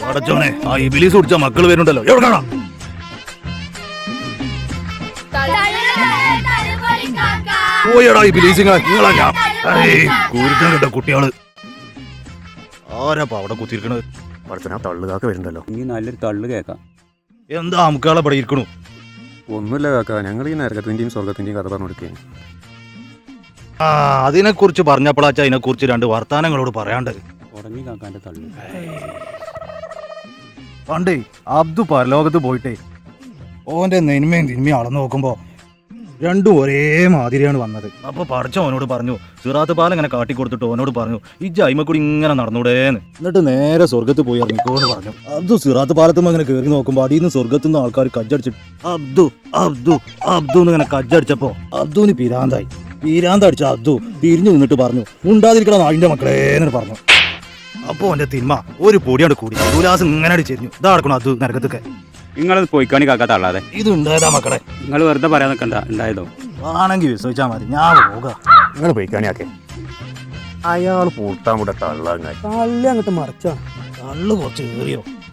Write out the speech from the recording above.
അടച്ചോനെ ആ ഇബിലീസ് കുടിച്ച മക്കള് വരുന്നുണ്ടല്ലോ എവിടെ കാണാം പോയടാ ഇബിലീസിങ്ങളെ നിങ്ങളല്ല കൂരിട്ടം കേട്ട കുട്ടികള് ആരാ അവിടെ കുത്തിയിരിക്കണത് പഠിച്ചനാ തള്ളുകാക്ക വരുന്നുണ്ടല്ലോ. ഇനി നല്ലൊരു തള്ളു കേൾക്കാം. എന്താ അമുക്കാളെ ഇവിടെ ഇരിക്കണു? ഒന്നുമില്ല കാക്ക, ഞങ്ങൾ ഈ നരകത്തിന്റെയും സ്വർഗത്തിന്റെയും കഥ പറഞ്ഞു കൊടുക്കുകയാണ്. ആ അതിനെ കുറിച്ച് പറഞ്ഞപ്പോഴാച്ച അതിനെ കുറിച്ച് രണ്ട് വർത്താനങ്ങളോട് പറയാണ്ട്. ഉടങ്ങി കാക്കാന്റെ തള്ളു. പണ്ടേ അബ്ദു പരലോകത്ത് പോയിട്ടേ ഓന്റെ നെന്മയും തിന്മയും അളന്നു നോക്കുമ്പോ രണ്ടും ഒരേ മാതിരിയാണ് വന്നത്. അപ്പൊ പഠിച്ച ഓനോട് പറഞ്ഞു, സിറാത്ത് പാലം ഇങ്ങനെ കാട്ടിക്കൊടുത്തിട്ട് ഓനോട് പറഞ്ഞു ഇജ്ജ് അയിമക്കൂടി ഇങ്ങനെ നടന്നൂടേന്ന്. എന്നിട്ട് നേരെ സ്വർഗത്ത് പോയി ഇറങ്ങിക്കോന്ന് പറഞ്ഞു. അബ്ദു സിറാത്ത് പാലത്തുമ്പോ ഇങ്ങനെ കയറി നോക്കുമ്പോ അടിയിൽ നിന്ന് സ്വർഗത്തുനിന്ന് ആൾക്കാർ കജ്ജടിച്ചിട്ട് അബ്ദു അബ്ദു അബ്ദു ഇങ്ങനെ കജ്ജടിച്ചപ്പോ അബ്ദുവിന് പിരാന്തായി. പിരാന്തടിച്ച അബ്ദു തിരിഞ്ഞു നിന്നിട്ട് പറഞ്ഞു ഉണ്ടാതിരിക്കണ നാടിന്റെ മക്കളേന്ന് പറഞ്ഞു. അപ്പൊ ഓന്റെ തിന്മ ഒരു പൊടിയാണ് കൂടി ഉല്ലാസം ഇങ്ങനെ ചെരിഞ്ഞു. ഇതാ നടക്കണം അബ്ദു നരകത്തൊക്കെ. നിങ്ങൾ പോയിക്കാണി കാക്ക തള്ളാതെ. ഇത് ഉണ്ടായതാ മക്കളെ, നിങ്ങൾ വെറുതെ പറയാൻ നിൽക്കണ്ട. ഉണ്ടായതോ ആണെങ്കിൽ വിശ്വസിച്ചാ മതി. ഞാൻ പോകാം. നിങ്ങൾ പോയിക്കാണിയാക്കെ അയാൾ പൂട്ടാൻ കൂടെ തള്ളാങ്ങായി തള്ളി അങ്ങോട്ട് മറിച്ചാണ്. കള്ളു കുറച്ച് ഏറിയോ?